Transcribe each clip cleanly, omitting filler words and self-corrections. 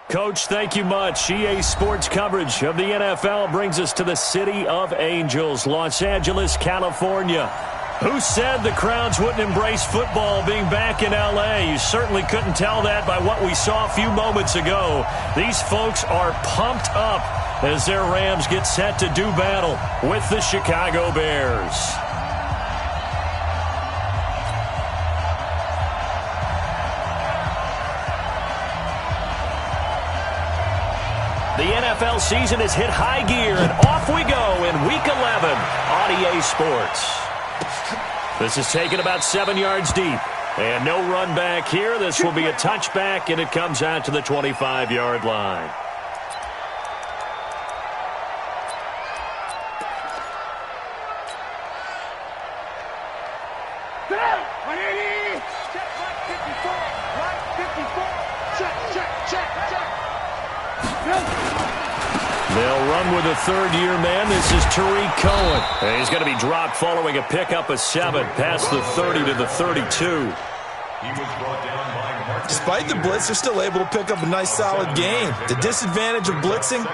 Coach, thank you much. EA Sports coverage of the NFL brings us to the City of Angels, Los Angeles, California. Who said the crowds wouldn't embrace football being back in L.A.? You certainly couldn't tell that by what we saw a few moments ago. These folks are pumped up as their Rams get set to do battle with the Chicago Bears. The NFL season has hit high gear, and off we go in Week 11 on EA Sports. This is taken about 7 yards deep, and no run back here. This will be a touchback, and it comes out to the 25-yard line. They'll run with a third-year man. This is Tariq Cohen. And he's going to be dropped following a pickup of 7 past the 30 to the 32. Despite the blitz, they're still able to pick up a nice, solid gain. The disadvantage of blitzing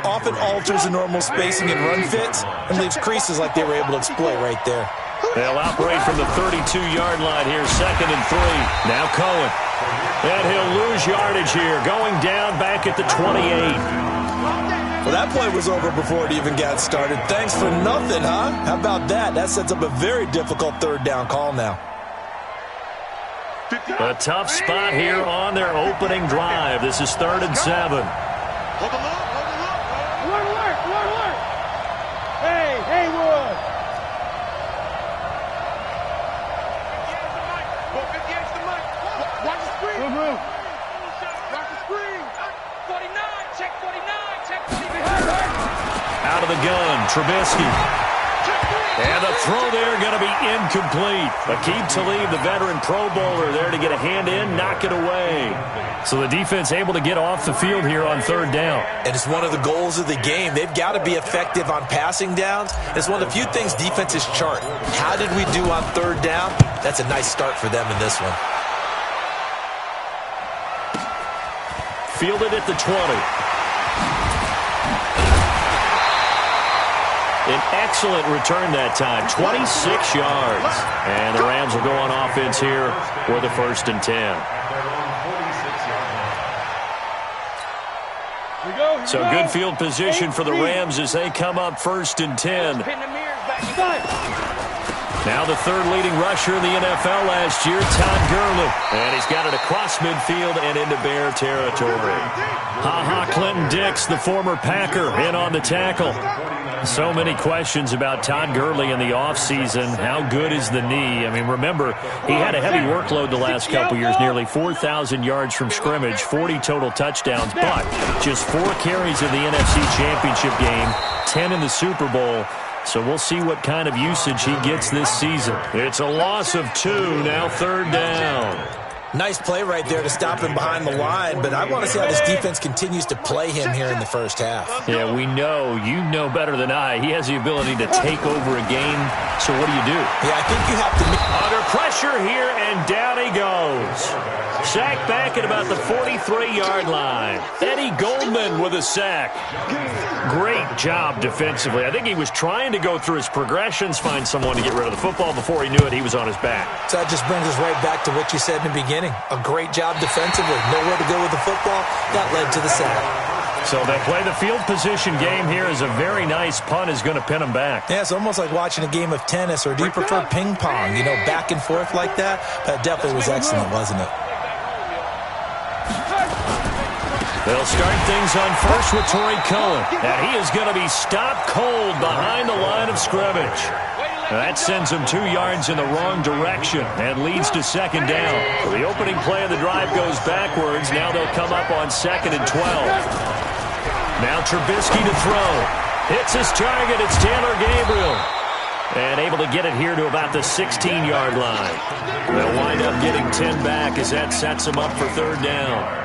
often alters the normal spacing and run fits and leaves creases like they were able to exploit right there. They'll operate from the 32-yard line here, 2nd and 3. Now Cohen. And he'll lose yardage here, going down back at the 28. Well, that play was over before it even got started. Thanks for nothing, huh? How about that? That sets up a very difficult third down call now. A tough spot here on their opening drive. This is 3rd and 7. Alert! Hey, Haywood! Watch the screen! Watch the screen! 49, check 49, check 49. Out of the gun, Trubisky. And the throw there going to be incomplete. Aqib Talib, the veteran Pro Bowler, there to get a hand in, knock it away. So the defense able to get off the field here on 3rd down. And it's one of the goals of the game. They've got to be effective on passing downs. It's one of the few things defenses chart. How did we do on 3rd down? That's a nice start for them in this one. Fielded at the 20. An excellent return that time, 26 yards. And the Rams will go on offense here for the 1st and 10. So good field position for the Rams as they come up 1st and 10. Now the 3rd leading rusher in the NFL last year, Todd Gurley. And he's got it across midfield and into Bear territory. Ha-ha Clinton-Dix, the former Packer, in on the tackle. So many questions about Todd Gurley in the offseason. How good is the knee? I mean, remember, he had a heavy workload the last couple years, nearly 4,000 yards from scrimmage, 40 total touchdowns, but just 4 carries in the NFC Championship game, 10 in the Super Bowl. So we'll see what kind of usage he gets this season. It's a loss of 2, now 3rd down. Nice play right there to stop him behind the line, but I want to see how this defense continues to play him here in the first half. Yeah, we know. You know better than I. He has the ability to take over a game, so what do you do? Yeah, I think you have to... Under pressure here, and down he goes. Sacked back at about the 43-yard line. Eddie Goldman with a sack. Great job defensively. I think he was trying to go through his progressions, find someone to get rid of the football. Before he knew it, he was on his back. So that just brings us right back to what you said in the beginning. A great job defensively. Nowhere to go with the football. That led to the sack. So they play the field position game here as a very nice punt is going to pin them back. Yeah, it's almost like watching a game of tennis, or do you prefer ping pong? You know, back and forth like that? That definitely was excellent, wasn't it? They'll start things on first with Tariq Cohen. And he is going to be stopped cold behind the line of scrimmage. That sends him 2 yards in the wrong direction and leads to 2nd down. So the opening play of the drive goes backwards. Now they'll come up on 2nd and 12. Now Trubisky to throw. Hits his target. It's Taylor Gabriel. And able to get it here to about the 16-yard line. They'll wind up getting 10 back as that sets them up for 3rd down.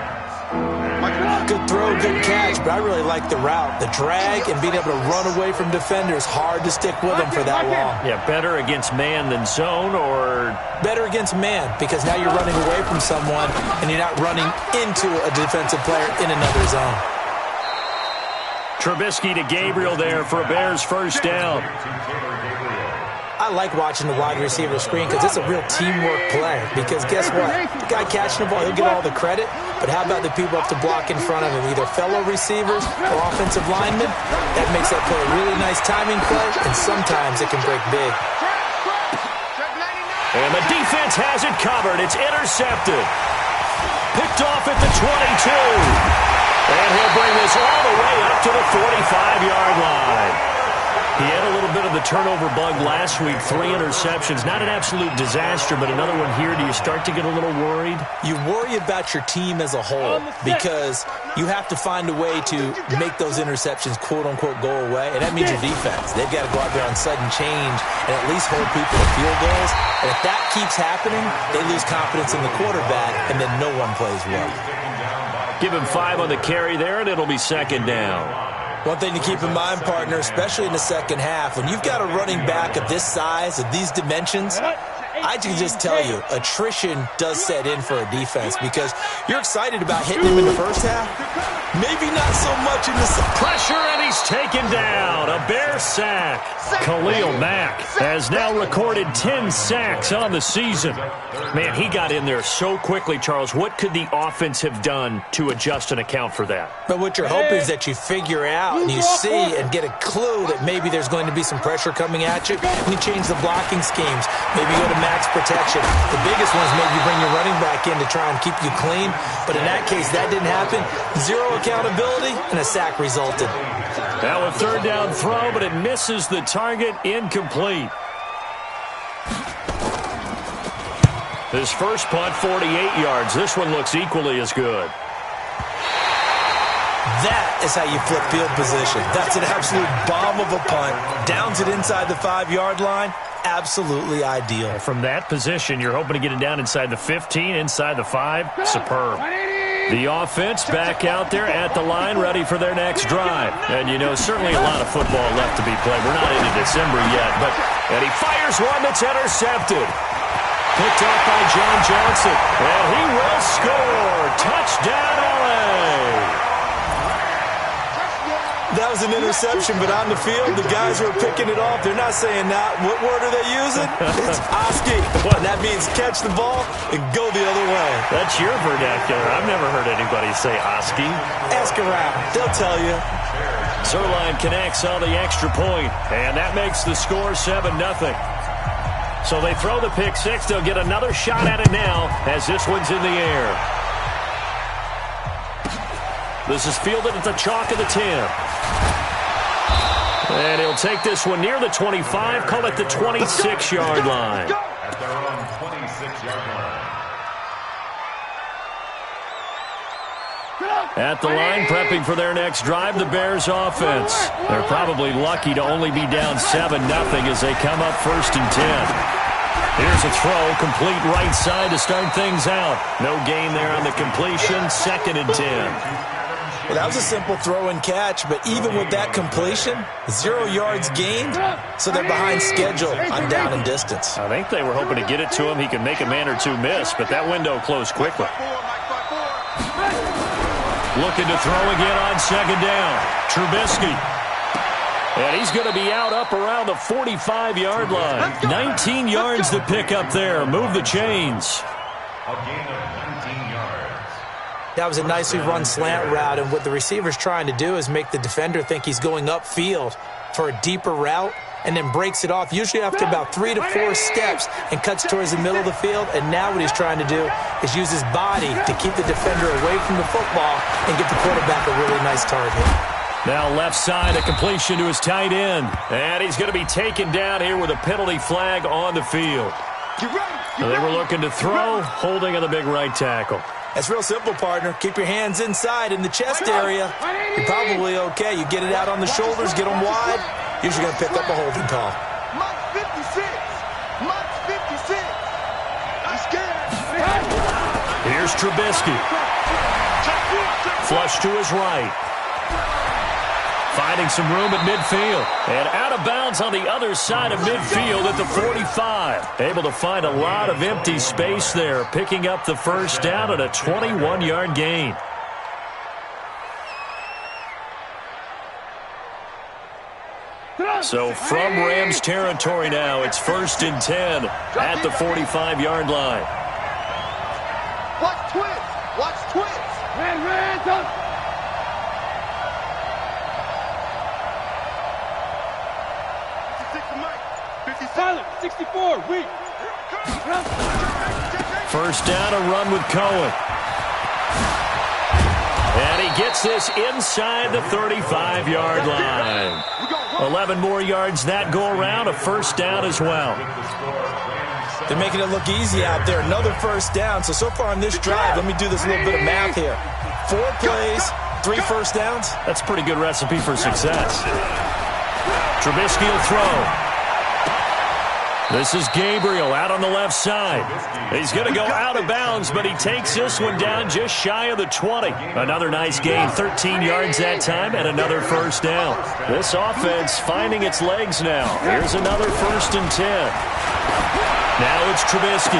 Good throw, good catch, but I really like the route. The drag and being able to run away from defenders, hard to stick with them for that long. Yeah, better against man than zone, or? Better against man, because now you're running away from someone and you're not running into a defensive player in another zone. Trubisky to Gabriel there for a Bears first down. I like watching the wide receiver screen because it's a real teamwork play. Because guess what? The guy catching the ball, he'll get all the credit. But how about the people up to block in front of him, either fellow receivers or offensive linemen? That makes that play a really nice timing play, and sometimes it can break big. And the defense has it covered. It's intercepted. Picked off at the 22. And he'll bring this all the way up to the 45-yard line. He had a little bit of the turnover bug last week, 3 interceptions. Not an absolute disaster, but another one here. Do you start to get a little worried? You worry about your team as a whole because you have to find a way to make those interceptions, quote-unquote, go away, and that means your defense. They've got to go out there on sudden change and at least hold people to field goals. And if that keeps happening, they lose confidence in the quarterback, and then no one plays well. Give him 5 on the carry there, and it'll be second down. One thing to keep in mind, partner, especially in the second half, when you've got a running back of this size, of these dimensions, I can just tell you, attrition does set in for a defense because you're excited about hitting him in the first half. Maybe not so much in the second. Pressure, and he's taken down. A Bear sack. Khalil Mack has now recorded 10 sacks on the season. Man, he got in there so quickly, Charles. What could the offense have done to adjust and account for that? But what you're hoping is that you figure out and you see and get a clue that maybe there's going to be some pressure coming at you, and you change the blocking schemes. Maybe go to max protection. The biggest one is maybe bring your running back in to try and keep you clean. But in that case, that didn't happen. 0 accountability, and a sack resulted. Now a third down throw, but it misses the target. Incomplete. His first punt, 48 yards. This one looks equally as good. That is how you flip field position. That's an absolute bomb of a punt. Downs it inside the 5-yard line. Absolutely ideal. From that position, you're hoping to get it down inside the 15, inside the 5. Superb. The offense back out there at the line, ready for their next drive. And, you know, certainly a lot of football left to be played. We're not into December yet, and he fires one that's intercepted. Picked off by John Johnson, and he will score. Touchdown, LA. That was an interception, but on the field, the guys who are picking it off, they're not saying that. What word are they using? It's Oski. And that means catch the ball and go the other way. That's your vernacular. I've never heard anybody say Oski. Ask around. They'll tell you. Zerline connects on the extra point, and that makes the score 7-0. So they throw the pick 6. They'll get another shot at it now as this one's in the air. This is fielded at the chalk of the 10. And he'll take this one near the 25, call it the 26-yard line. At their own 26-yard line. At the line, prepping for their next drive, the Bears offense. They're probably lucky to only be down 7-0 as they come up 1st and 10. Here's a throw, complete right side to start things out. No gain there on the completion, 2nd and 10. Well, that was a simple throw and catch, but even with that completion, 0 yards gained, so they're behind schedule on down and distance. I think they were hoping to get it to him. He could make a man or two miss, but that window closed quickly. Looking to throw again on 2nd down. Trubisky. And he's going to be out up around the 45-yard line. 19 yards to pick up there. Move the chains. A gain of 19 yards. That was a nicely run slant route, and what the receiver's trying to do is make the defender think he's going upfield for a deeper route and then breaks it off, usually after about 3 to 4 steps, and cuts towards the middle of the field. And now what he's trying to do is use his body to keep the defender away from the football and get the quarterback a really nice target. Now left side, a completion to his tight end. And he's going to be taken down here with a penalty flag on the field. So they were looking to throw, holding on the big right tackle. That's real simple, partner. Keep your hands inside in the chest area. You're probably okay. You get it out on the shoulders, get them wide. Usually going to pick up a holding call. Mark 56. Mark 56. I'm scared. Here's Trubisky. Flush to his right. Finding some room at midfield. And out of bounds on the other side of midfield at the 45. Able to find a lot of empty space there, picking up the first down at a 21-yard gain. So from Rams territory now, it's 1st and 10 at the 45-yard line. Watch twins. Watch twins. Hands up. 56 Silent. 64. Weak. First down, a run with Cohen. And he gets this inside the 35-yard line. 11 more yards that go around, a first down as well. They're making it look easy out there. Another first down. So far on this drive, let me do this little bit of math here. 4 plays, 3 first downs. That's a pretty good recipe for success. Trubisky will throw. This is Gabriel out on the left side. He's going to go out of bounds, but he takes this one down just shy of the 20. Another nice gain, 13 yards that time, and another first down. This offense finding its legs now. Here's another 1st and 10. Now it's Trubisky.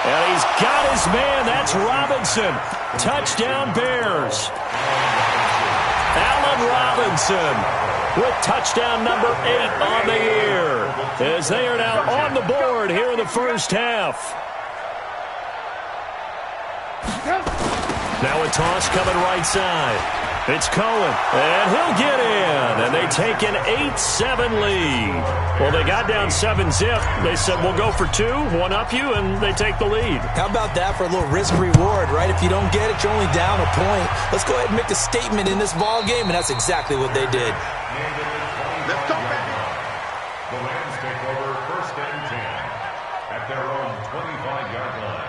And he's got his man. That's Robinson. Touchdown Bears. Allen Robinson with touchdown number 8 on the year, as they are now on the board here in the first half. Now a toss coming right side. It's Cohen, and he'll get in, and they take an 8-7 lead. Well, they got down 7-zip. They said, we'll go for 2, one up you, and they take the lead. How about that for a little risk-reward, right? If you don't get it, you're only down a point. Let's go ahead and make a statement in this ball game, and that's exactly what they did. Let's go, baby. The Rams take over 1st and 10 at their own 25-yard line.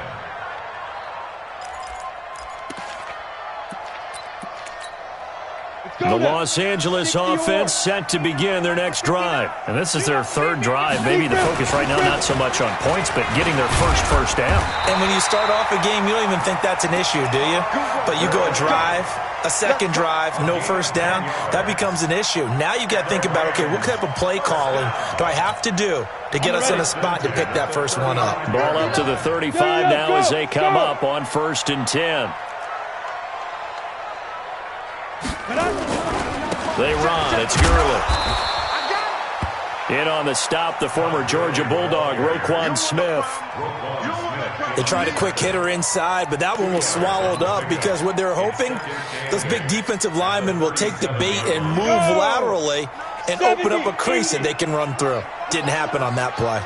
The Los Angeles offense set to begin their next drive. And this is their 3rd drive. Maybe the focus right now not so much on points, but getting their first down. And when you start off a game, you don't even think that's an issue, do you? But you go a drive, a second drive, no first down, that becomes an issue. Now you got to think about, okay, what type of play calling do I have to do to get us in a spot to pick that first one up? Ball up to the 35 now as they come up on 1st and 10. They run. It's Gurley. In on the stop, the former Georgia Bulldog, Roquan Smith. They tried a quick hitter inside, but that one was swallowed up because what they're hoping, those big defensive linemen will take the bait and move laterally and open up a crease that they can run through. Didn't happen on that play.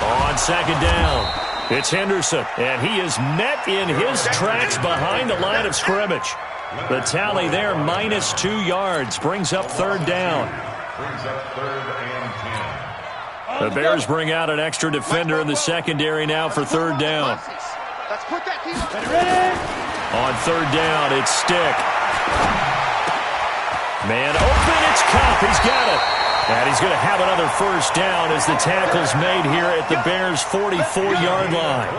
On 2nd down, it's Henderson, and he is met in his tracks behind the line of scrimmage. The tally there, -2 yards, brings up 3rd down. Brings up 3rd and 10. The Bears bring out an extra defender in the secondary now for 3rd down. Let's put that team On 3rd down, it's Stick. Man open, it's Cup. He's got it. And he's going to have another first down as the tackle's made here at the Bears' 44-yard line.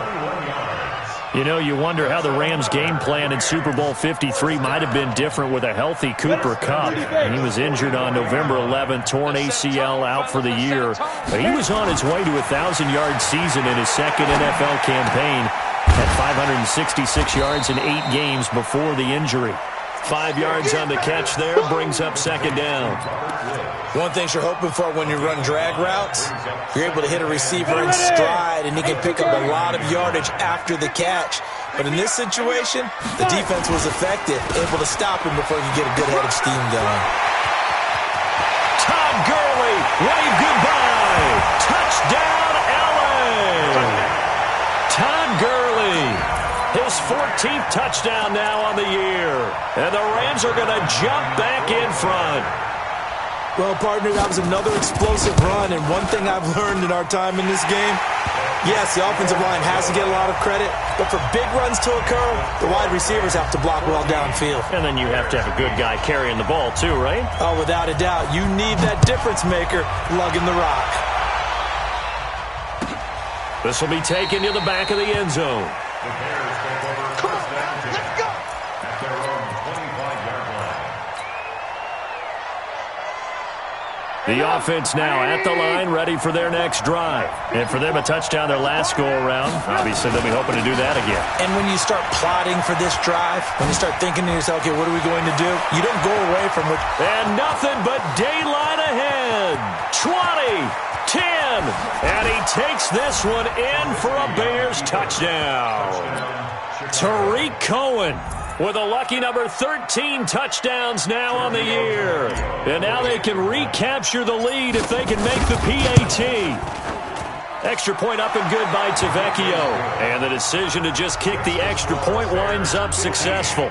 You know, you wonder how the Rams' game plan in Super Bowl 53 might have been different with a healthy Cooper Kupp. And he was injured on November 11th, torn ACL, out for the year. But he was on his way to a 1,000-yard season in his 2nd NFL campaign at 566 yards in 8 games before the injury. 5 yards on the catch there, brings up 2nd down. One thing you're hoping for when you run drag routes, you're able to hit a receiver in stride, and he can pick up a lot of yardage after the catch. But in this situation, the defense was effective, able to stop him before he could get a good head of steam going. Todd Gurley, wave goodbye. Touchdown, LA. Todd Gurley, his 14th touchdown now on the year. And the Rams are going to jump back in front. Well, partner, that was another explosive run, and one thing I've learned in our time in this game, yes, the offensive line has to get a lot of credit, but for big runs to occur, the wide receivers have to block well downfield. And then you have to have a good guy carrying the ball too, right? Oh, without a doubt. You need that difference maker lugging the rock. This will be taken to the back of the end zone. The Bears take over 1st and 10 The offense now at the line, ready for their next drive. And for them, a touchdown their last go-around. Obviously, they'll be hoping to do that again. And when you start plotting for this drive, when you start thinking to yourself, okay, what are we going to do? You don't go away from what... And nothing but daylight ahead. 20, 10, and he takes this one in for a Bears touchdown. Tariq Cohen with a lucky number 13 touchdowns now on the year. And now they can recapture the lead if they can make the PAT. Extra point up and good by Tavecchio. And the decision to just kick the extra point winds up successful.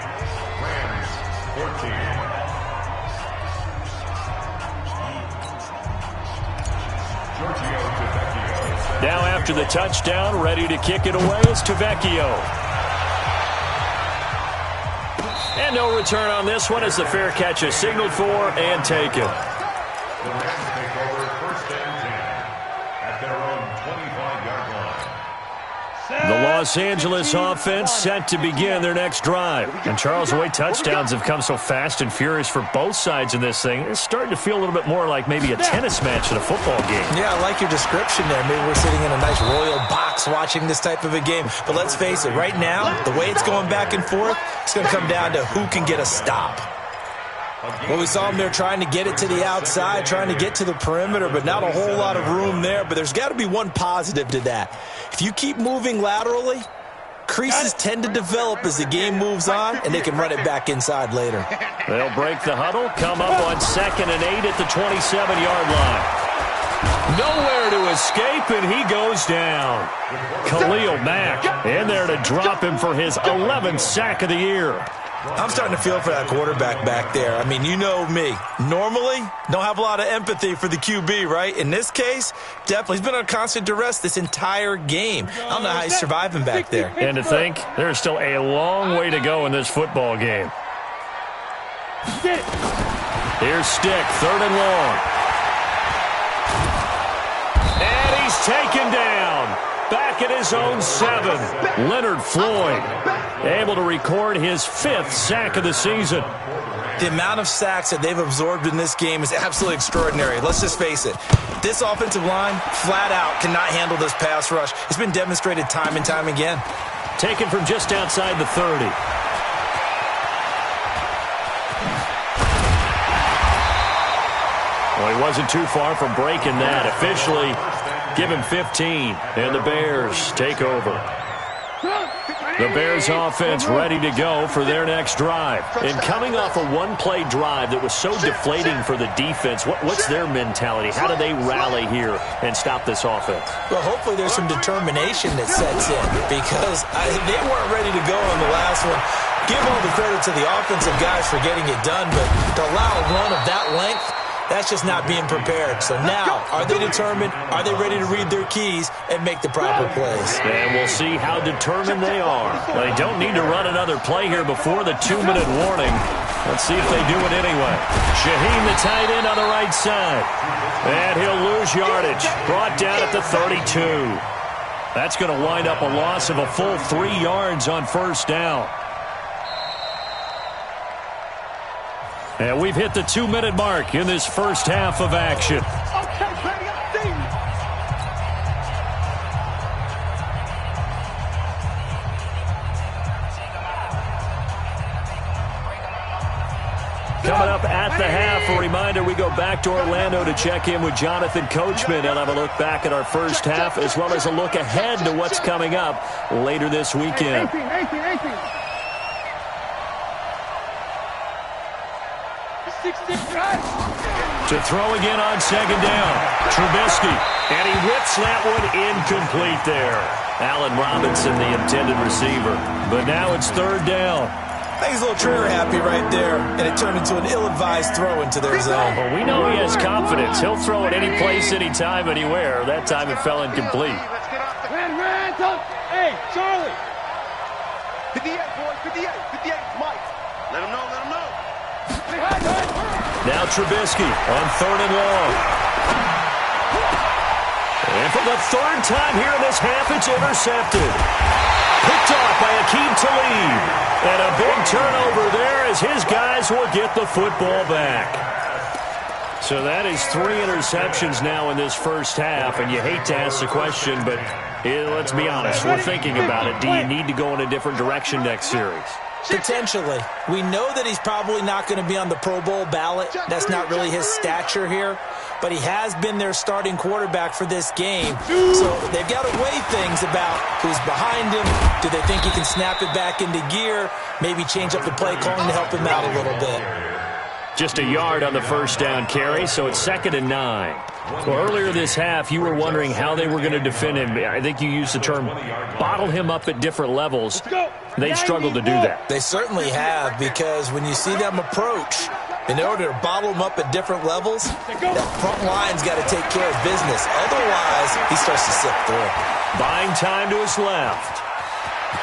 Now after the touchdown, ready to kick it away is Tavecchio. And no return on this one as the fair catch is signaled for and taken. The Rams take over first and 10 at their own 25-yard line. The Los Angeles offense set to begin their next drive. And Charles, the way touchdowns have come so fast and furious for both sides in this thing, it's starting to feel a little bit more like maybe a tennis match in a football game. Yeah, I like your description there. Maybe we're sitting in a nice royal box watching this type of a game. But let's face it, right now, the way it's going back and forth, it's going to come down to who can get a stop. Well, we saw them there trying to get it to the outside, trying to get to the perimeter, but not a whole lot of room there. But there's got to be one positive to that. If you keep moving laterally, creases tend to develop as the game moves on, and they can run it back inside later. They'll break the huddle, come up on 2nd and 8 at the 27-yard line. Nowhere to escape, and he goes down. Khalil Mack in there to drop him for his 11th sack of the year. I'm starting to feel for that quarterback back there. I mean, you know me. Normally, don't have a lot of empathy for the QB, right? In this case, definitely. He's been on constant duress this entire game. I don't know how he's surviving back there. And to think, there's still a long way to go in this football game. Here's Stick, 3rd and long. And he's taken down. Back at his own 7. Leonard Floyd able to record his 5th sack of the season. The amount of sacks that they've absorbed in this game is absolutely extraordinary. Let's just face it. This offensive line, flat out, cannot handle this pass rush. It's been demonstrated time and time again. Taken from just outside the 30. Well, he wasn't too far from breaking that. Officially, give him 15, and the Bears take over. The Bears offense ready to go for their next drive. And coming off a one-play drive that was so deflating for the defense, what's their mentality? How do they rally here and stop this offense? Well, hopefully there's some determination that sets in because they weren't ready to go on the last one. Give all the credit to the offensive guys for getting it done, but to allow a run of that length, that's just not being prepared. So now, are they determined? Are they ready to read their keys and make the proper plays? And we'll see how determined they are. They don't need to run another play here before the 2-minute warning. Let's see if they do it anyway. Shaheen, the tight end on the right side. And he'll lose yardage. Brought down at the 32. That's going to wind up a loss of a full 3 yards on 1st down. And we've hit the 2-minute mark in this first half of action. Coming up at the half, a reminder, we go back to Orlando to check in with Jonathan Coachman and have a look back at our first half as well as a look ahead to what's coming up later this weekend. 16 drive. To throw again on 2nd down. Trubisky. And he whips that one incomplete there. Allen Robinson, the intended receiver. But now it's 3rd down. I think he's a little trigger happy right there, and it turned into an ill-advised throw into their zone. Well, we know he has confidence. He'll throw it any place, anytime, anywhere. That time it fell incomplete. Hey, Charlie. 58, boys, 58, 58, Mike. Let him know, let him know. Now Trubisky on 3rd and long. And for the 3rd time here in this half, it's intercepted. Picked off by Akeem Talib. And a big turnover there as his guys will get the football back. So that is 3 interceptions now in this first half, and you hate to ask the question, but let's be honest, we're thinking about it. Do you need to go in a different direction next series? Potentially. We know that he's probably not going to be on the Pro Bowl ballot. That's not really his stature here. But he has been their starting quarterback for this game. So they've got to weigh things about who's behind him. Do they think he can snap it back into gear? Maybe change up the play calling to help him out a little bit. Just a yard on the first down carry, so it's 2nd and 9. Well, earlier this half, you were wondering how they were going to defend him. I think you used the term bottle him up at different levels. They struggled to do that. They certainly have, because when you see them approach, in order to bottle him up at different levels, that front line's got to take care of business. Otherwise, he starts to slip through. Buying time to his left.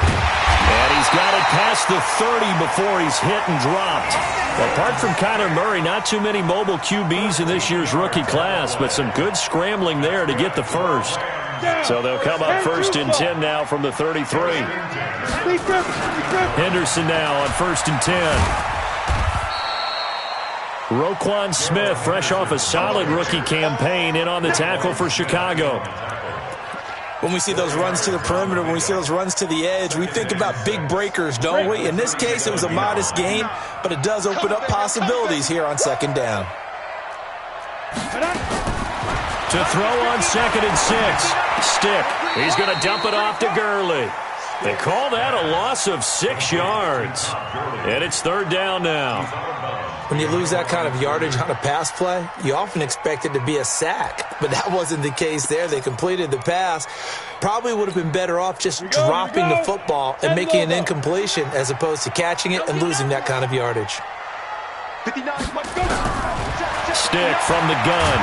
And he's got it past the 30 before he's hit and dropped. Well, apart from Kyler Murray, not too many mobile QBs in this year's rookie class, but some good scrambling there to get the first. So they'll come up 1st and 10 now from the 33. Henderson now on 1st and 10. Roquan Smith, fresh off a solid rookie campaign, in on the tackle for Chicago. When we see those runs to the perimeter, when we see those runs to the edge, we think about big breakers, don't we? In this case, it was a modest gain, but it does open up possibilities here on 2nd down. To throw on 2nd and 6. Stick. He's going to dump it off to Gurley. They call that a loss of 6 yards. And it's 3rd down now. When you lose that kind of yardage on a pass play, you often expect it to be a sack. But that wasn't the case there. They completed the pass. Probably would have been better off just dropping the football and making an incompletion as opposed to catching it and losing that kind of yardage. Stick from the gun.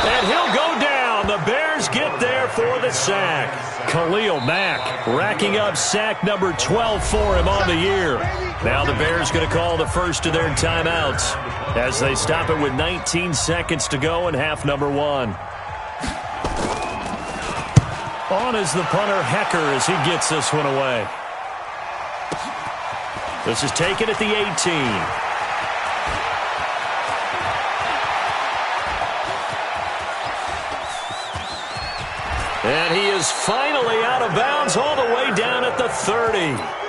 And he'll go down. The Bears get there for the sack. Khalil Mack racking up sack number 12 for him on the year. Now the Bears going to call the first of their timeouts as they stop it with 19 seconds to go in half number 1. On is the punter Hecker as he gets this one away. This is taken at the 18. And he is finally out of bounds all the way down at the 30.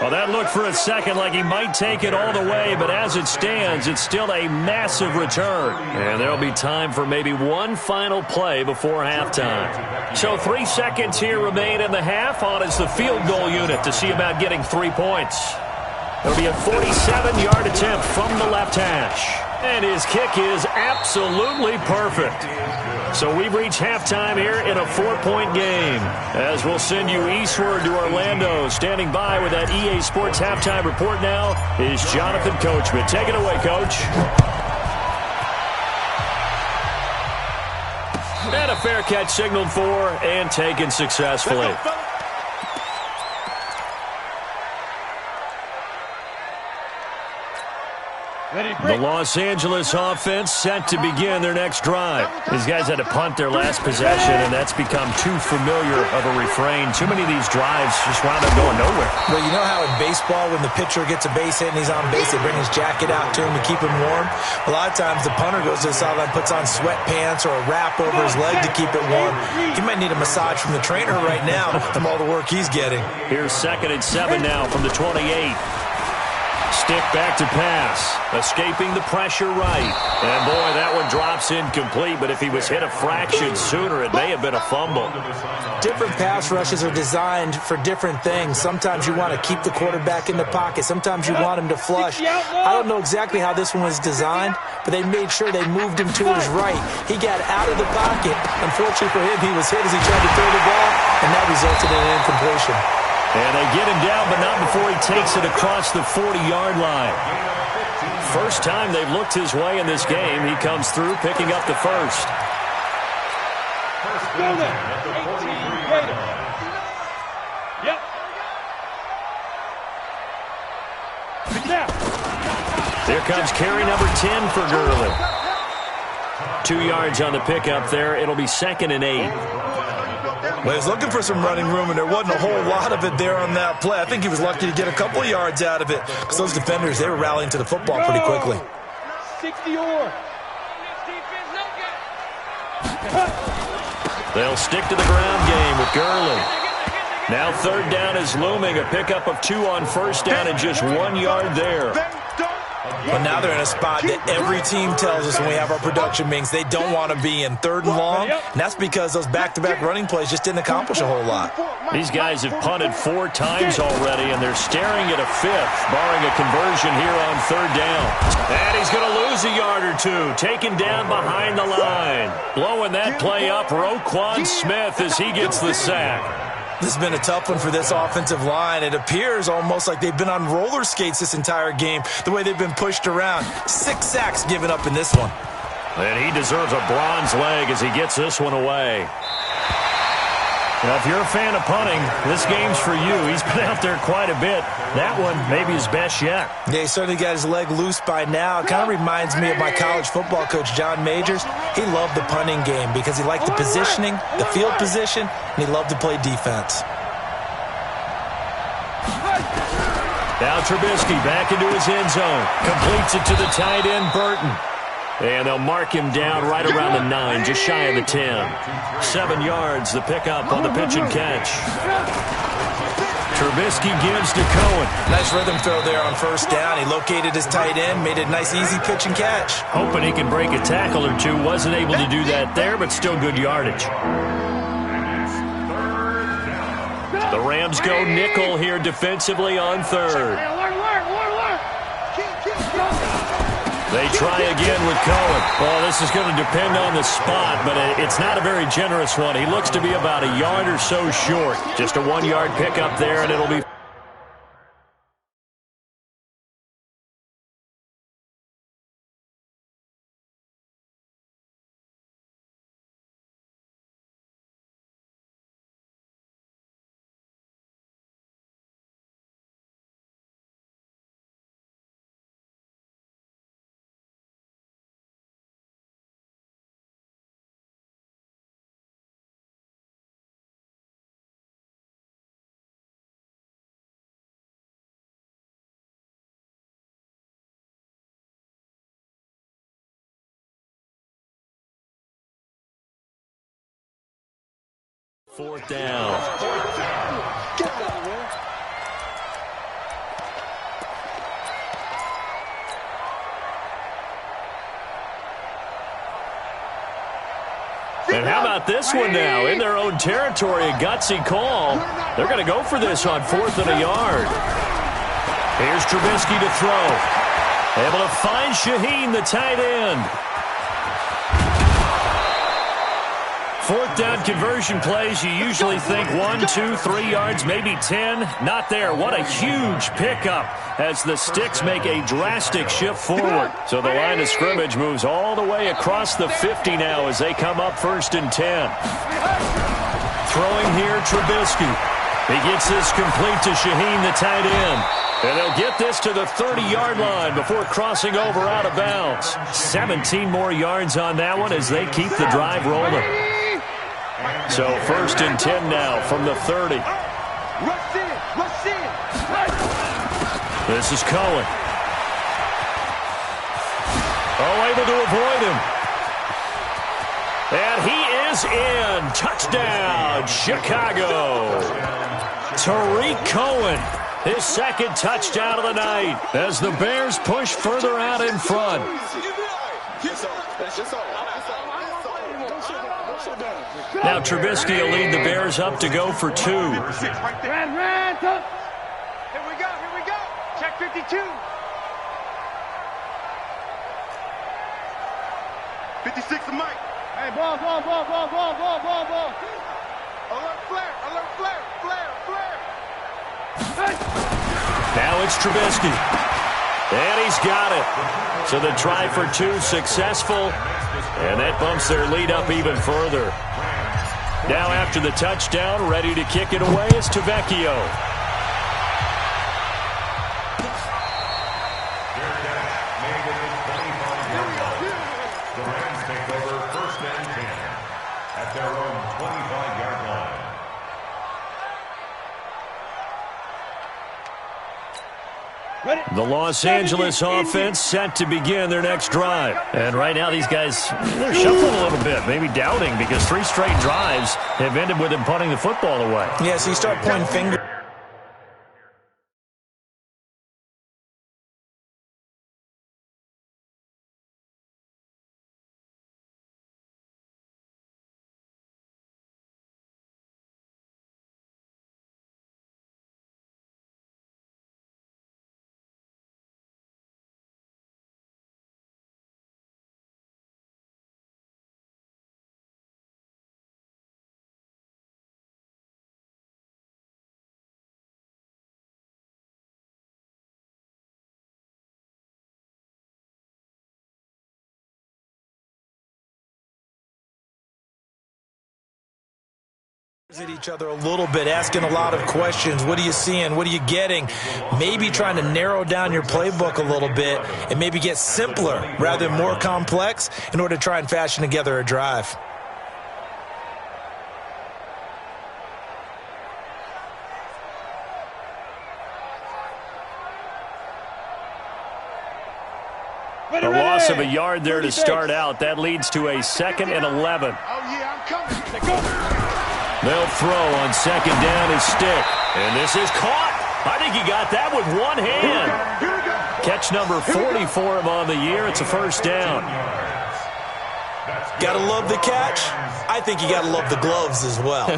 Well, that looked for a second like he might take it all the way, but as it stands, it's still a massive return. And there'll be time for maybe one final play before halftime. So 3 seconds here remain in the half. On is the field goal unit to see about getting 3 points. It'll be a 47-yard attempt from the left hash. And his kick is absolutely perfect. So we've reached halftime here in a 4-point game. As we'll send you eastward to Orlando. Standing by with that EA Sports halftime report now is Jonathan Coachman. Take it away, Coach. And a fair catch signaled for and taken successfully. The Los Angeles offense set to begin their next drive. These guys had to punt their last possession, and that's become too familiar of a refrain. Too many of these drives just wound up going nowhere. Well, you know how in baseball, when the pitcher gets a base hit and he's on base, they bring his jacket out to him to keep him warm? A lot of times the punter goes to the sideline, puts on sweatpants or a wrap over his leg to keep it warm. He might need a massage from the trainer right now from all the work he's getting. Here's 2nd and 7 now from the 28. Stick back to pass. Escaping the pressure right. And boy, that one drops incomplete, but if he was hit a fraction sooner, it may have been a fumble. Different pass rushes are designed for different things. Sometimes you want to keep the quarterback in the pocket. Sometimes you want him to flush. I don't know exactly how this one was designed, but they made sure they moved him to his right. He got out of the pocket. Unfortunately for him, he was hit as he tried to throw the ball, and that resulted in an incompletion. And they get him down, but not before he takes it across the 40-yard line. First time they've looked his way in this game. He comes through, picking up the first. Here comes carry number 10 for Gurley. 2 yards on the pickup there. It'll be 2nd and 8. Well, he was looking for some running room, and there wasn't a whole lot of it there on that play. I think he was lucky to get a couple of yards out of it because those defenders, they were rallying to the football pretty quickly. 60 or They'll stick to the ground game with Gurley. Now third down is looming. A pickup of 2 on first down and just 1 yard there. But now they're in a spot that every team tells us when we have our production meetings they don't want to be in, 3rd and long. And that's because those back-to-back running plays just didn't accomplish a whole lot. These guys have punted 4 times already, and they're staring at a 5th, barring a conversion here on 3rd down. And he's going to lose a yard or 2, taken down behind the line. Blowing that play up, Roquan Smith as he gets the sack. This has been a tough one for this offensive line. It appears almost like they've been on roller skates this entire game, the way they've been pushed around. 6 sacks given up in this one. And he deserves a bronze leg as he gets this one away. Now, if you're a fan of punting, this game's for you. He's been out there quite a bit. That one, maybe his best yet. Yeah, he certainly got his leg loose by now. It kind of reminds me of my college football coach, John Majors. He loved the punting game because he liked the positioning, the field position, and he loved to play defense. Now Trubisky back into his end zone. Completes it to the tight end, Burton. And they'll mark him down right around the 9, just shy of the 10. 7 yards, the pickup on the pitch and catch. Trubisky gives to Cohen. Nice rhythm throw there on first down. He located his tight end, made it a nice, easy pitch and catch. Hoping he can break a tackle or 2. Wasn't able to do that there, but still good yardage. The Rams go nickel here defensively on 3rd. They try again with Cohen. Well, this is going to depend on the spot, but it's not a very generous one. He looks to be about a yard or so short. Just a 1-yard pickup there, and it'll be... Fourth down. And how about this one now? In their own territory, a gutsy call. They're going to go for this on 4th and a yard. Here's Trubisky to throw. Able to find Shaheen, the tight end. 4th down conversion plays, you usually think 1, 2, 3 yards, maybe 10. Not there. What a huge pickup as the Sticks make a drastic shift forward. So the line of scrimmage moves all the way across the 50 now as they come up 1st and 10. Throwing here, Trubisky. He gets this complete to Shaheen, the tight end. And they'll get this to the 30-yard line before crossing over out of bounds. 17 more yards on that one as they keep the drive rolling. So 1st and 10 now from the 30. This is Cohen. Oh, able to avoid him. And he is in. Touchdown, Chicago. Tariq Cohen, his 2nd touchdown of the night as the Bears push further out in front. Now Trubisky will lead the Bears up to go for 2. Here we go. Check 52. 56 to Mike. Hey, ball. Alert flare. Now it's Trubisky. And he's got it. So the try for 2 successful. And that bumps their lead up even further. Now after the touchdown, ready to kick it away is Tavecchio. The Rams take over 1st and 10 at their own 25-yard line. The Los Angeles offense set to begin their next drive. And right now these guys, they're shuffling a little bit, maybe doubting, because 3 straight drives have ended with them punting the football away. Yeah, so you start pointing fingers. At each other a little bit, asking a lot of questions. What are you seeing? What are you getting? Maybe trying to narrow down your playbook a little bit and maybe get simpler rather than more complex in order to try and fashion together a drive. A loss of a yard there to start out. That leads to a 2nd and 11. Oh, yeah, I'm coming. They'll throw on 2nd down his stick. And this is caught. I think he got that with one hand. Catch number 40 for him on the year. It's a 1st down. Gotta love the catch. I think you gotta love the gloves as well.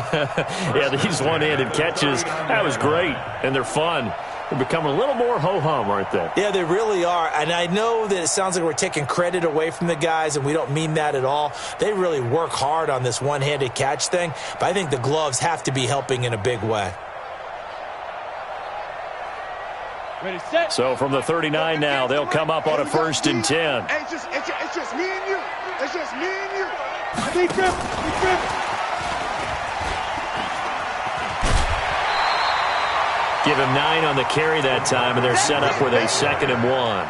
Yeah, these one-handed catches, that was great. And they're fun. They're becoming a little more ho-hum, aren't they? Yeah, they really are. And I know that it sounds like we're taking credit away from the guys, and we don't mean that at all. They really work hard on this one-handed catch thing, but I think the gloves have to be helping in a big way. Ready, set. So from the 39 now, they'll come up on a 1st and 10. Hey, it's just me and you. It's just me and you. Big trip. Big trip. Give him 9 on the carry that time, and they're set up with a 2nd and 1.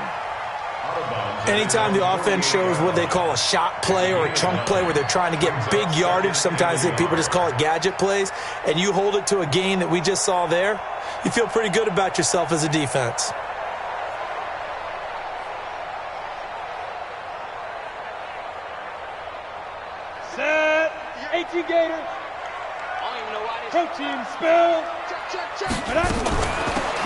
Anytime the offense shows what they call a shot play or a chunk play where they're trying to get big yardage, sometimes people just call it gadget plays, and you hold it to a gain that we just saw there, you feel pretty good about yourself as a defense. Set. 18 Gators. Protein spill.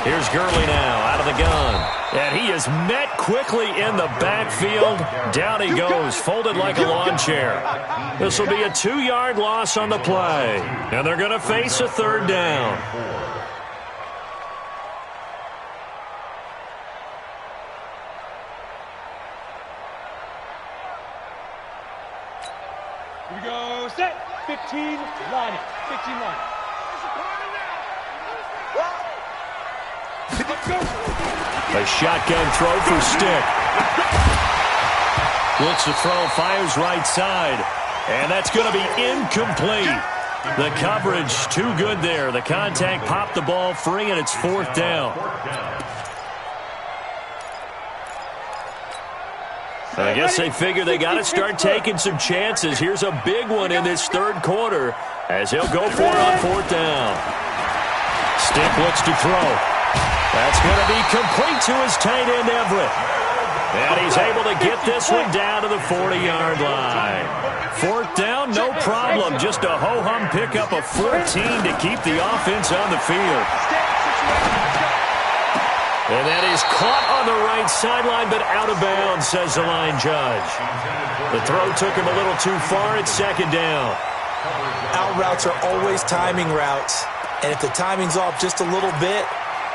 Here's Gurley now out of the gun. And he is met quickly in the backfield. Down he goes, folded like a lawn chair. This will be a 2-yard loss on the play. And they're going to face a 3rd down. Here we go. Set. 15 line it. 15 line it. A shotgun throw for Stick. Looks to throw, fires right side. And that's going to be incomplete. The coverage too good there. The contact popped the ball free, and it's 4th down. I guess they figure they got to start taking some chances. Here's a big one in this 3rd quarter as he'll go for it on 4th down. Stick looks to throw. That's going to be complete to his tight end, Everett. And he's able to get this one down to the 40-yard line. 4th down, no problem. Just a ho-hum pickup of 14 to keep the offense on the field. And that is caught on the right sideline, but out of bounds, says the line judge. The throw took him a little too far. It's 2nd down. Out routes are always timing routes. And if the timing's off just a little bit,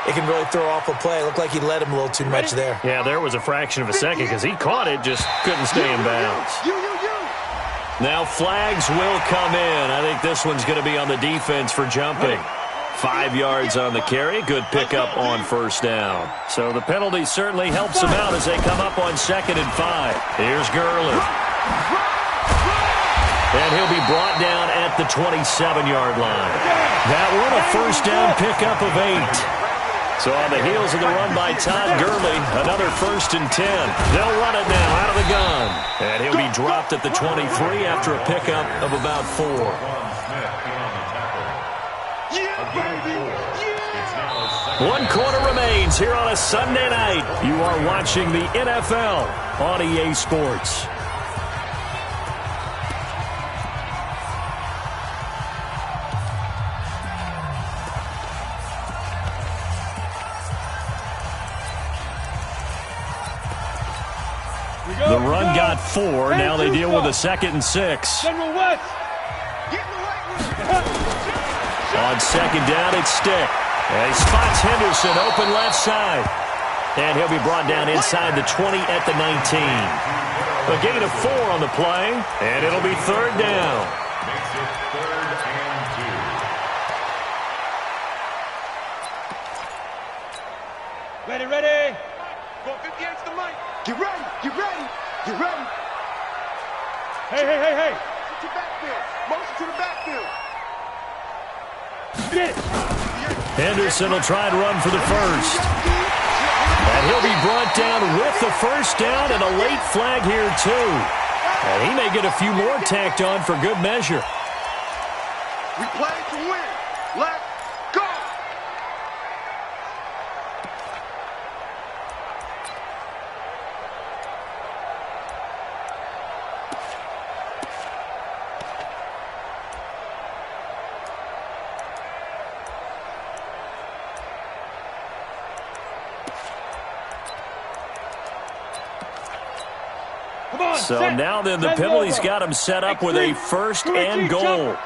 it can really throw off a play. It looked like he led him a little too much there. Yeah, there was a fraction of a second because he caught it, just couldn't stay in bounds. Now flags will come in. I think this one's going to be on the defense for jumping. 5 yards on the carry. Good pickup on 1st down. So the penalty certainly helps him out as they come up on 2nd and 5. Here's Gurley. And he'll be brought down at the 27-yard line. That one a 1st down pickup of 8. So on the heels of the run by Todd Gurley, another 1st and 10. They'll run it now out of the gun. And he'll be dropped at the 23 after a pickup of about 4. Yeah, baby. Yeah. 1 quarter remains here on a Sunday night. You are watching the NFL on EA Sports. The run got 4. Now they deal with a 2nd and 6. On 2nd down, it's Stick. And he spots Henderson open left side. And he'll be brought down inside the 20 at the 19. A gain of 4 on the play, and it'll be 3rd down. Makes it 3rd and 2. Ready, ready. Go 58 to the mic. Get ready, get ready, get ready. Hey, hey, hey, hey. To backfield. Motion to the backfield. Get it. Henderson will try and run for the first. And he'll be brought down with the first down and a late flag here, too. And he may get a few more tacked on for good measure. We play to win. Let's go. So now then the penalty's got him set up with a 1st and goal.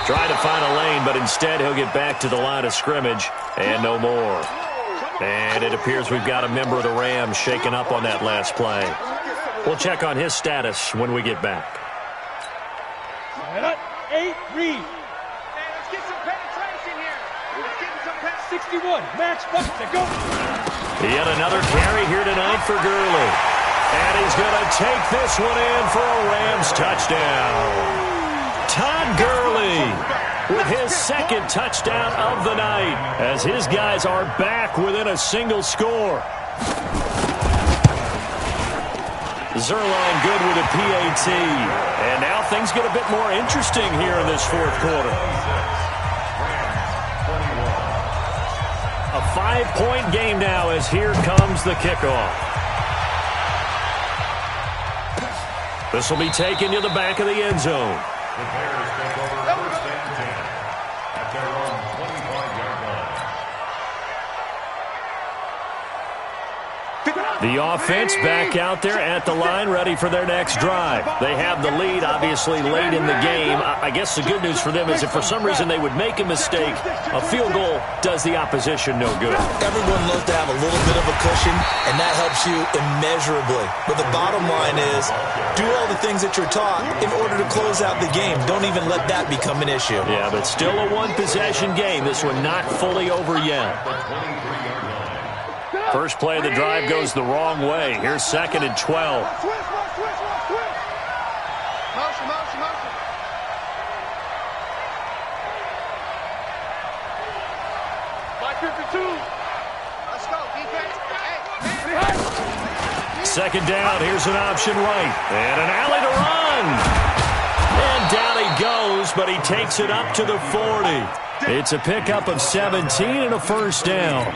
Trying to find a lane, but instead he'll get back to the line of scrimmage and no more. And it appears we've got a member of the Rams shaken up on that last play. We'll check on his status when we get back. 8, read. Let's get some penetration here. Let's get some penetration. 61, match, bucket, go. Yet another carry here tonight for Gurley. And he's going to take this one in for a Rams touchdown. Todd Gurley with his 2nd touchdown of the night as his guys are back within a single score. Zerline good with a PAT. And now things get a bit more interesting here in this 4th quarter. A 5-point game now as here comes the kickoff. This will be taken to the back of the end zone. The Bears take over 1st and 10 at their own 25-yard line. The offense back out there at the line, ready for their next drive. They have the lead, obviously, late in the game. I guess the good news for them is if for some reason they would make a mistake, a field goal does the opposition no good. Everyone loves to have a little bit of a cushion, and that helps you immeasurably. But the bottom line is, do all the things that you're taught in order to close out the game. Don't even let that become an issue. Yeah, but still a one-possession game. This one not fully over yet. First play of the drive goes the wrong way. Here's 2nd and 12. Motion, motion, motion. My 52. Let's go, defense. Hey. 2nd down. Here's an option right. And an alley to run. And down he goes, but he takes it up to the 40. It's a pickup of 17 and a 1st down.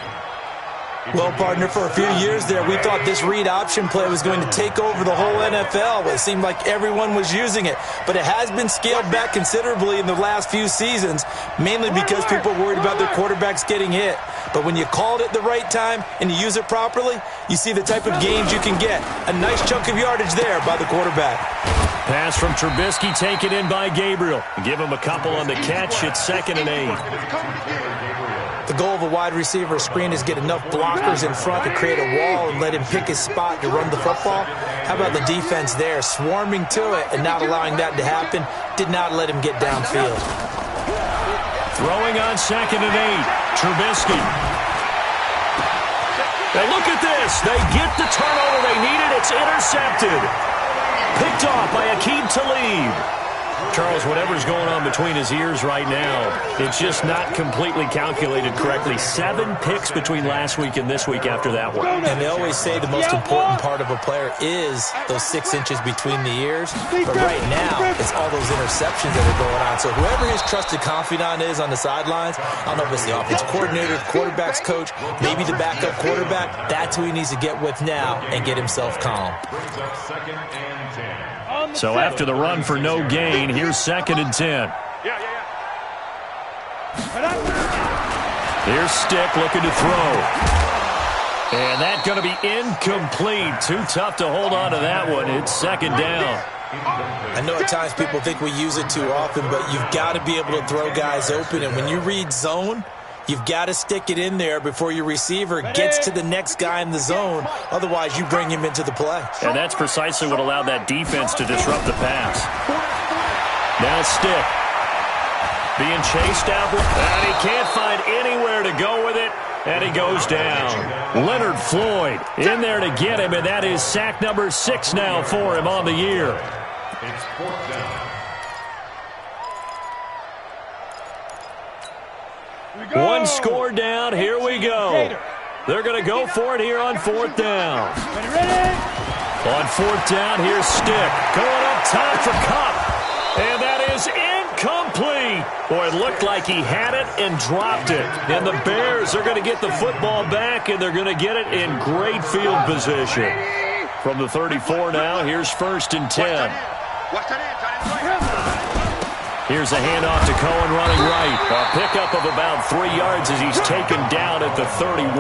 Well, partner, for a few years there, we thought this read option play was going to take over the whole NFL. It seemed like everyone was using it, but it has been scaled back considerably in the last few seasons, mainly because people are worried about their quarterbacks getting hit. But when you call it at the right time and you use it properly, you see the type of gains you can get. A nice chunk of yardage there by the quarterback. Pass from Trubisky taken in by Gabriel. Give him a couple on the catch. It's 2nd and 8. The goal of a wide receiver screen is get enough blockers in front to create a wall and let him pick his spot to run the football. How about the defense there, swarming to it and not allowing that to happen? Did not let him get downfield. Throwing on 2nd and 8. Trubisky. Hey, look at this. They get the turnover they needed. It's intercepted. Picked off by Aqib Talib. Charles, whatever's going on between his ears right now, it's just not completely calculated correctly. 7 picks between last week and this week after that one. And they always say the most important part of a player is those 6 inches between the ears. But right now, it's all those interceptions that are going on. So whoever his trusted confidant is on the sidelines, I don't know if it's the offensive coordinator, the quarterback's coach, maybe the backup quarterback, that's who he needs to get with now and get himself calm. So after the run for no gain, here's 2nd and 10. Here's Stick looking to throw. And that's going to be incomplete. Too tough to hold on to that one. It's 2nd down. I know at times people think we use it too often, but you've got to be able to throw guys open. And when you read zone, you've got to stick it in there before your receiver gets to the next guy in the zone. Otherwise, you bring him into the play. And that's precisely what allowed that defense to disrupt the pass. Now Stick being chased out, and he can't find anywhere to go with it, and he goes down. Leonard Floyd in there to get him, and that is sack number 6 now for him on the year. It's 4th down. One score down. Here we go. They're going to go for it here on 4th down. On 4th down, here's Stick. Going up top for Cup. And that is incomplete. Boy, it looked like he had it and dropped it. And the Bears are going to get the football back, and they're going to get it in great field position. From the 34 now, here's 1st and 10. Here's a handoff to Cohen running right. A pickup of about 3 yards as he's taken down at the 31.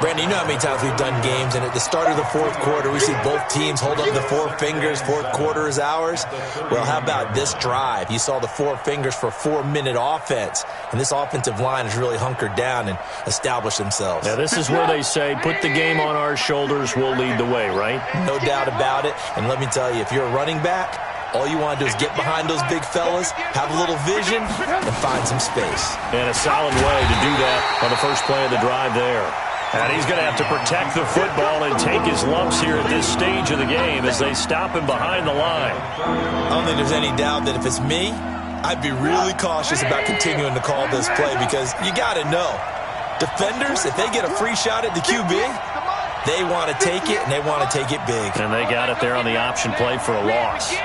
Brandon, you know how many times we've done games, and at the start of the 4th quarter, we see both teams hold up the 4 fingers, 4th quarter is ours. Well, how about this drive? You saw the 4 fingers for 4-minute offense, and this offensive line has really hunkered down and established themselves. Yeah, this is where they say, put the game on our shoulders, we'll lead the way, right? No doubt about it, and let me tell you, if you're a running back, all you want to do is get behind those big fellas, have a little vision, and find some space. And a solid way to do that on the first play of the drive there. And he's going to have to protect the football and take his lumps here at this stage of the game as they stop him behind the line. I don't think there's any doubt that if it's me, I'd be really cautious about continuing to call this play because you got to know, defenders, if they get a free shot at the QB, they want to take it, and they want to take it big. And they got it there on the option play for a loss.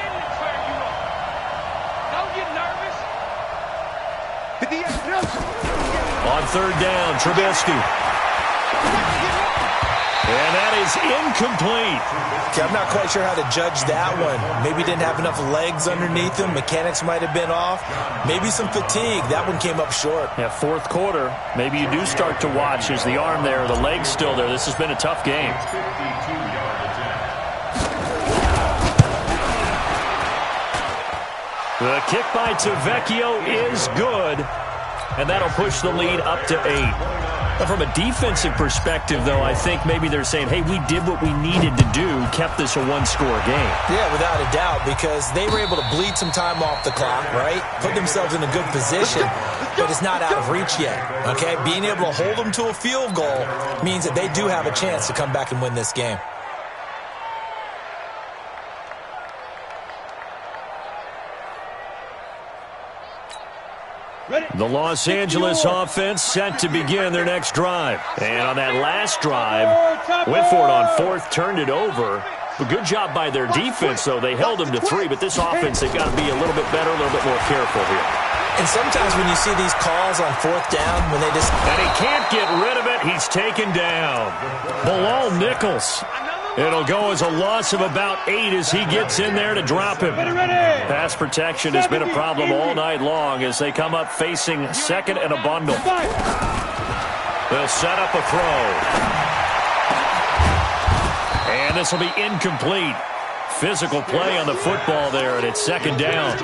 On 3rd down, Trubisky. And that is incomplete. Okay, I'm not quite sure how to judge that one. Maybe didn't have enough legs underneath him. Mechanics might have been off. Maybe some fatigue. That one came up short. Yeah, 4th quarter. Maybe you do start to watch. Is the arm there, the leg's still there? This has been a tough game. The kick by Tavecchio is good. And that'll push the lead up to 8. Now, from a defensive perspective, though, I think maybe they're saying, hey, we did what we needed to do, kept this a 1-score game. Yeah, without a doubt, because they were able to bleed some time off the clock, right? Put themselves in a good position, but it's not out of reach yet, okay? Being able to hold them to a field goal means that they do have a chance to come back and win this game. The Los Angeles offense set to begin their next drive. And on that last drive, went for it on 4th, turned it over. A good job by their defense, though. They held them to 3, but this offense, they've got to be a little bit better, a little bit more careful here. And sometimes when you see these calls on 4th down, when they just... And he can't get rid of it. He's taken down. Bilal Nichols. It'll go as a loss of about 8 as he gets in there to drop him. Pass protection has been a problem all night long as they come up facing 2nd and a bundle. They'll set up a throw. And this will be incomplete. Physical play on the football there, and it's 2nd down.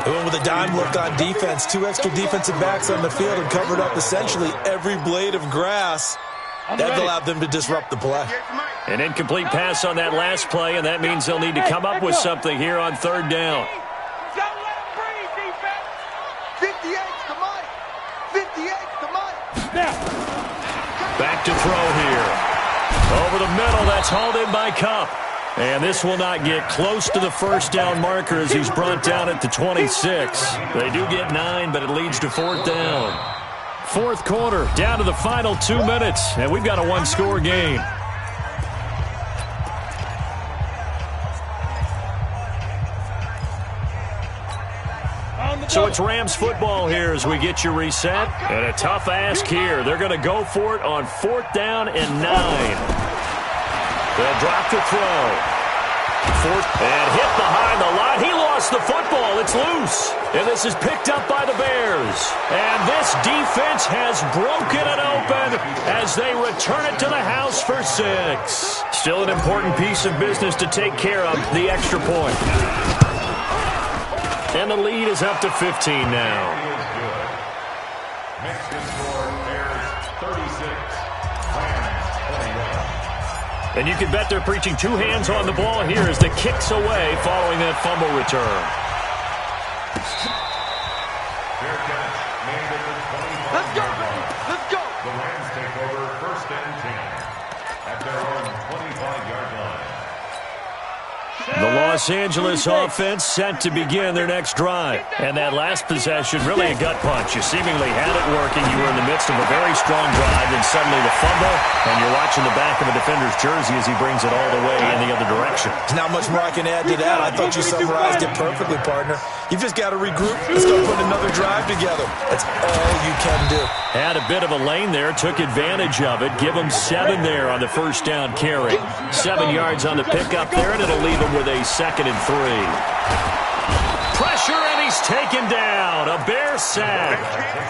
They went with a dime look on defense. 2 extra defensive backs on the field and covered up essentially every blade of grass. That allowed them to disrupt the play. An incomplete pass on that last play, and that means they'll need to come up with something here on 3rd down. 58's the Mike. 58's the Mike. Back to throw here. Over the middle, that's hauled in by Cup. And this will not get close to the first down marker as he's brought down at the 26. They do get 9, but it leads to 4th down. Fourth quarter, down to the final 2 minutes, and we've got a one-score game. So it's Rams football here as we get you reset. And a tough ask here. They're going to go for it on 4th down and 9. They'll drop the throw. And hit behind the line. He lost the football. It's loose. And this is picked up by the Bears. And this defense has broken it open as they return it to the house for 6. Still an important piece of business to take care of, the extra point. And the lead is up to 15 now. Mexican score, Bears 36, Rams 21. And you can bet they're preaching 2 hands on the ball here as the kick's away following that fumble return. Fair catch made at the 25-yard line. Let's go. The Rams take over 1st and 10 at their own 25-yard line. The Los Angeles offense set to begin their next drive. And that last possession, really a gut punch. You seemingly had it working. You were in the midst of a very strong drive, and suddenly the fumble, and you're watching the back of a defender's jersey as he brings it all the way in the other direction. There's not much more I can add to that. I thought you summarized it perfectly, partner. You've just got to regroup and start putting another drive together. That's all you can do. Had a bit of a lane there, took advantage of it. Give him 7 there on the first down carry. 7 yards on the pickup there, and it'll leave him with a 2nd and 3. Pressure, and he's taken down. A Bear sack.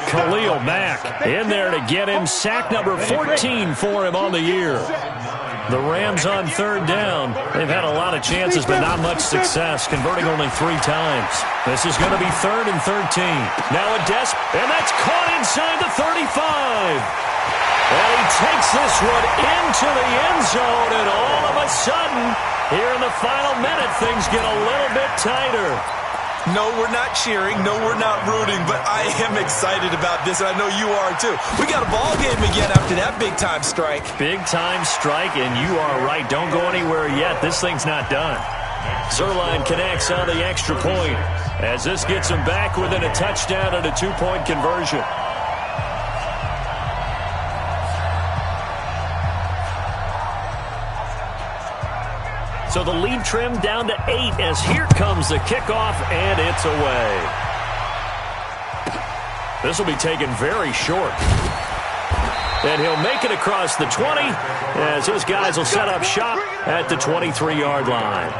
Khalil Mack in there to get him. Sack number 14 for him on the year. The Rams on 3rd down. They've had a lot of chances, but not much success, converting only 3 times. This is going to be 3rd and 13. Now a Des, and that's caught inside the 35. And he takes this one into the end zone, and all of a sudden, here in the final minute, things get a little bit tighter. No, we're not cheering. No, we're not rooting, but I am excited about this, and I know you are too. We got a ball game again after that big-time strike. Big-time strike, and you are right. Don't go anywhere yet. This thing's not done. Zerline connects on the extra point as this gets him back within a touchdown and a 2-point conversion. So the lead trimmed down to 8 as here comes the kickoff, and it's away. This will be taken very short. And he'll make it across the 20 as his guys will set up shop at the 23-yard line.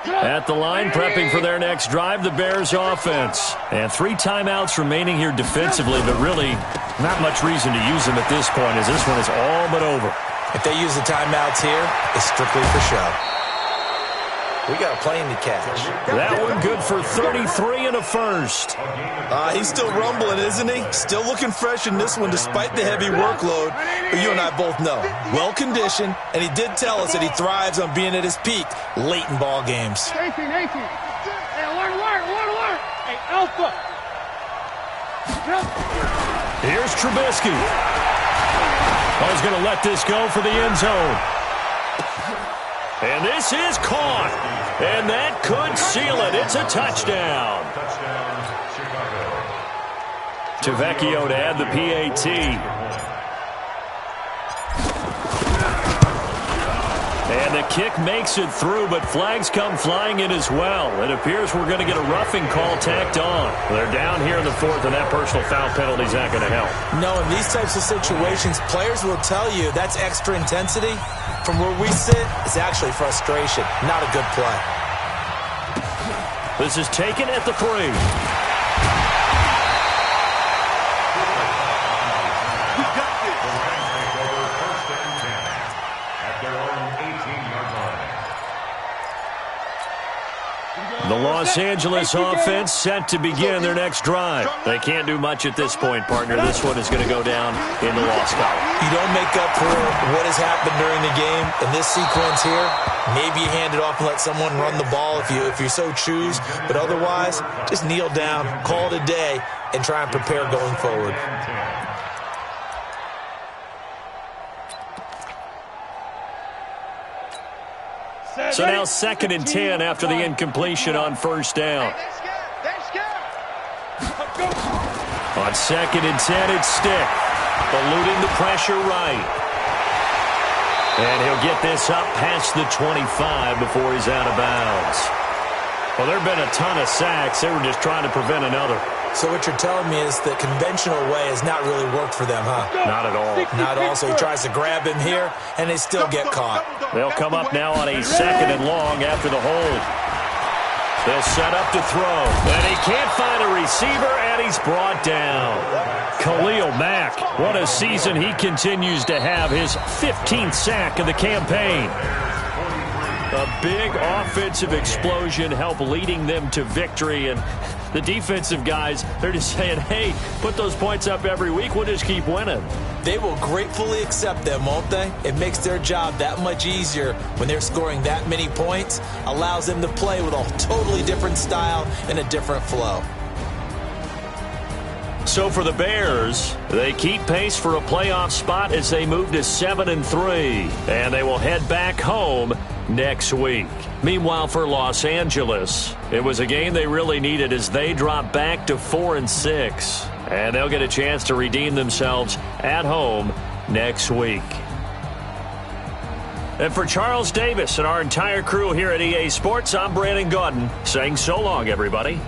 At the line, prepping for their next drive, the Bears offense. And 3 timeouts remaining here defensively, but really not much reason to use them at this point as this one is all but over. If they use the timeouts here, it's strictly for show. We got a plane to catch. That one good for 33 and a first. He's still rumbling, isn't he? Still looking fresh in this one despite the heavy workload. But you and I both know, well-conditioned, and he did tell us that he thrives on being at his peak late in ball games. 18. Hey, alert. Hey, Alpha. Here's Trubisky. He's going to let this go for the end zone. And this is caught. And that could seal it. It's a touchdown. Tavecchio to add the PAT. And the kick makes it through, but flags come flying in as well. It appears we're going to get a roughing call tacked on. They're down here in the 4th, and that personal foul penalty is not going to help. No, in these types of situations, players will tell you that's extra intensity. From where we sit, it's actually frustration, not a good play. This is taken at the 3. The Los Angeles offense set to begin their next drive. They can't do much at this point, partner. This one is going to go down in the loss column. You don't make up for what has happened during the game. In this sequence here, maybe you hand it off and let someone run the ball if you so choose. But otherwise, just kneel down, call it a day, and try and prepare going forward. So now 2nd and 10 after the incompletion on first down. On 2nd and 10, it's Stick, eluding the pressure right. And he'll get this up past the 25 before he's out of bounds. Well, there have been a ton of sacks. They were just trying to prevent another. So what you're telling me is the conventional way has not really worked for them, huh? Not at all. Not at all. So he tries to grab him here, and they still get caught. They'll come up now on a 2nd and long after the hold. They'll set up to throw. And he can't find a receiver, and he's brought down. Khalil Mack, what a season he continues to have. His 15th sack of the campaign. A big offensive explosion helped leading them to victory. And the defensive guys, they're just saying, hey, put those points up every week. We'll just keep winning. They will gratefully accept them, won't they? It makes their job that much easier when they're scoring that many points. Allows them to play with a totally different style and a different flow. So for the Bears, they keep pace for a playoff spot as they move to 7-3. And they will head back home next week. Meanwhile, for Los Angeles, it was a game they really needed as they drop back to 4-6. And they'll get a chance to redeem themselves at home next week. And for Charles Davis and our entire crew here at EA Sports, I'm Brandon Gaudin saying so long, everybody.